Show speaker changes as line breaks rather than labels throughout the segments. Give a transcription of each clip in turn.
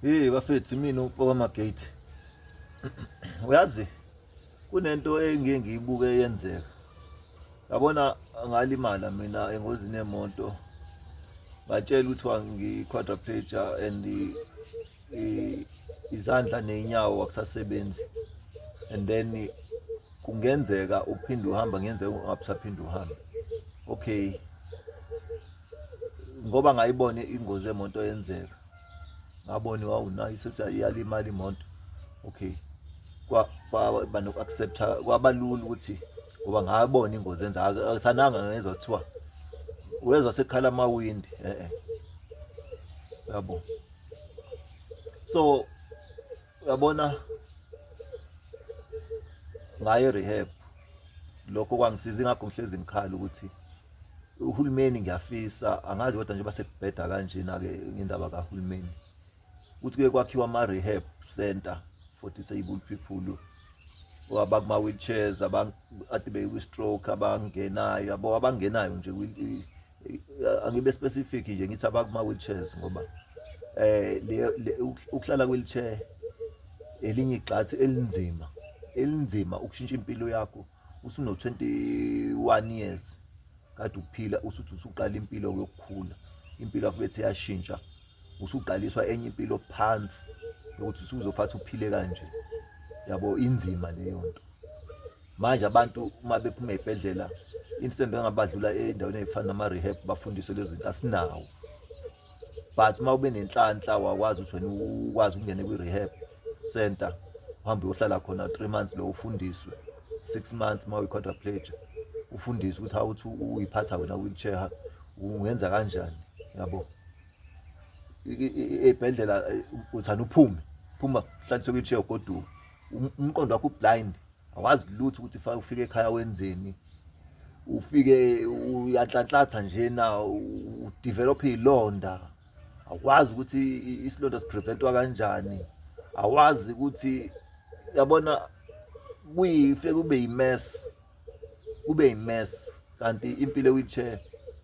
Hey bafethu mina umfoka magate. Uyazi kunento engike ngiyibuke yenzeka. Yabona ngalimala mina engozini yemoto. Ngatshela ukuthi ngi-quadriplegia and izandla ney'nyawo akusasebenzi. And then kungenzeka uphinde uhamba ngenzeka ungabisaphinde uhambe. Okay. Ngoba ngayibona ingozi yemoto yenzeka. Ngabona nayi sesiyalimala imoto. Okay. Kwaba noku-accepta kwaba lula ukuthi ngoba ngabona ingozi yenza akusananga ngezwa kuthiwa wezwa sekhala amawindi yabo. So uyabona ngaye rehab lokho kwangisiza ingakho ngihlezi ngikhala ukuthi uhulumeni ngiyafisa angazi kodwa nje basekubheda kanjena-ke ngendaba kahulumeni ukuthi kuye kwakhiwa ama-rehab center for disabled people abakuma-wheelchairs ade bekwi-stroke abangenayo yabo abangenayo nje angibe specific nje ngithi abakuma-wheelchairs ngoba ukuhlala wheelchair elinye igxathi elinzima ukushintsha impilo yakho usuno-21 years kade ukuphila usuthi usuqala impilo yokukhula impilo yakho bethe yashintsha usuqaliswa enye impilo phansi ukuthi usuzofathi uphile kanje yabo inzima leyo nto manje abantu uma bephuma ey'bhedlela instead bengabadlula ey'ndaweni ey'fana nama-rehab bafundiswe lezo zinto asinawo but uma ube nenhlanhla wakwazi ukuthi wena ukwazi ukungena kwi-rehab center uhambe uyohlala khona 3 months lo ufundiswe 6 months uma uyi-quadriplegia ufundiswe ukuthi how ukuthi uyiphatha wena wheelchair ungenza kanjani yabo ey'bhedlela uthanda phuma uhlalise kwi-chair ugoduka umqondo wakho ublind awazi lutho ukuthi ufike ekhaya wenzeni ufike uyanhlanhlatha njena udevelophe iy'londa awazi ukuthi isilonda sipreventwa kanjani awazi ukuthi yabona kuyifike kube yi-mess kanti impilo e-wheelchair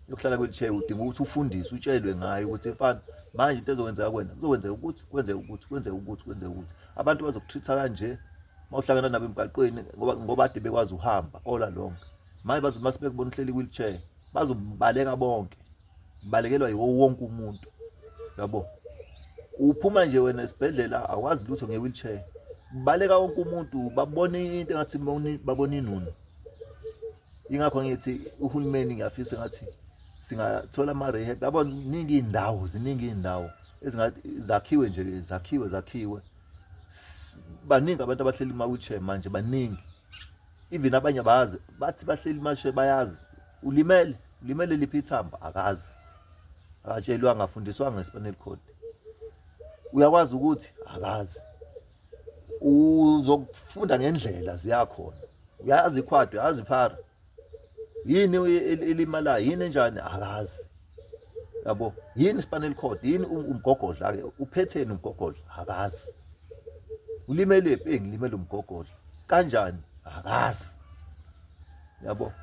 yokuhlala kwi-wheelchair udinga ukuthi ufundiswe utshelwe ngayo ukuthi mfana manje into ezokwenzeka kwena kuzokwenzeka ukuthi kwenzeka ukuthi abantu bazokutreat-a kanje mawuhlangana nabo emgwaqweni ngoba ade bekwazi uhamba all along manje mase bekubona uhleli kwi-wheelchair bazobaleka bonke balekelwa yiwo wonke umuntu yabo uphuma nje wena esibhedlela awazi lutho nge-wheelchair baleka wonke umuntu babone into engathi babona inunu ingakho ngithi uhulumeni ngiyafisa ngathi singathola ama-rehab yabona ziningi iy'ndawo ezingathi zakhiwe baningi abantu abahleli ma-wheelchair manje baningi even abanye bazi bathi bahleli ma-wheelchair bayazi ulimele liphi ithambo akazi akatshelwa angafundiswanga nge-spinal cord uyakwazi ukuthi akazi uzokufunda ngendlela ziyakhona uyazi ikhwadi uyazi iphara yini elimalayo yini enjani akazi yabo yini spinal cord yini umgogodla ke uphetheni umgogodla akazi ulimele ngilimele umgogodla kanjani akazi yabo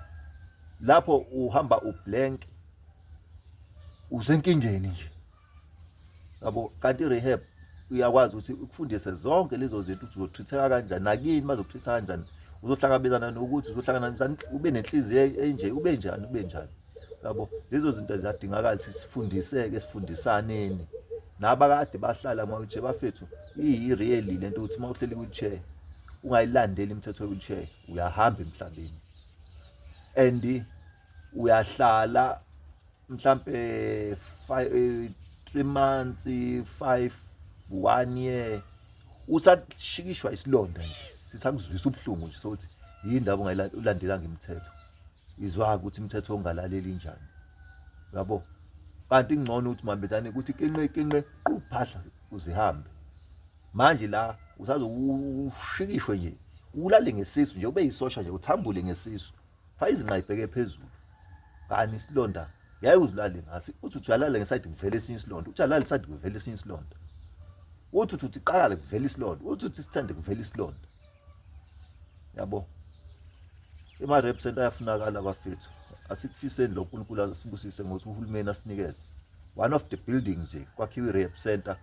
lapho uhamba ublank usenkingeni nje yabo kanti rehab uyakwazi ukuthi ukufundise zonke lezo zinto ukuthi uzotreat-eka kanjani nakini bazokutreat-a kanjani uzohlangabezana nokuthi uzohlangana ube nenhliziyo enje ube njani yabo lezo zinto ziyadingakala ukuthi sifundisaneni nabakade bahlala ama-wheelchair bafethu iyi-really lento ukuthi uma uhleli kwi-wheelchair ungayilandeli imithetho ye-wheelchair uyahamba emhlabeni and uyahlala mhlampe 3 months 1 year usashikishwa isilonda nje sisakuzwisa ubuhlungu nje sokuthi yindaba ungayilandelanga imithetho izwaka ukuthi imithetho ongalaleli njani yabo kanti ingcono ukuthi mambetane ukuthi kenqe phahla uzihambe manje la usazoshikishwe nje ulale ngesisu nje ube yisosha nje uthambule ngesisu fa izinqa ibheke phezulu kani isilonda yaye uzilale ngasi uthi uyalala ngeside kuvela esinye isilonda uthi alala iside kuvela esinye isilonda uthi qala kuvela isilonda uthi sithande kuvela isilonda yabo ema-rehab center ayafunakala bafethu asikufiseni lo nkulunkulu asibusise ngokuthi uhulumeni asinikeze one of the buildings nje kwakhiwa i-rehab center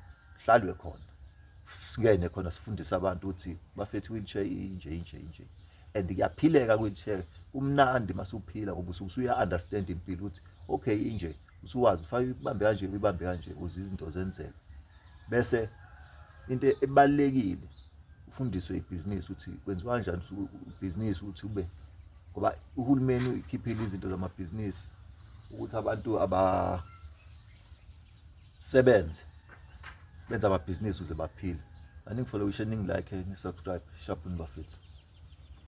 hlalwe khona, singene khona sifundise abantu ukuthi bafethu wheelchair inje and kuyaphileka wheelchair, umnandi masuphila ngoba usuya understand impilo ukuthi okay inje usuwazi ufake ibambe kanje ukuze izinto zenzeke. Bese into ebalekile ufundiswe ibhizinisi ukuthi kwenziwa kanjani ibhizinisi ukuthi ube, ngoba uhulumeni ukhiphile izinto zamabhizinisi ukuthi abantu abasebenze benza amabhizinisi uze baphile. Aningifollowishe, ningi like, ni subscribe, sharp bafethu.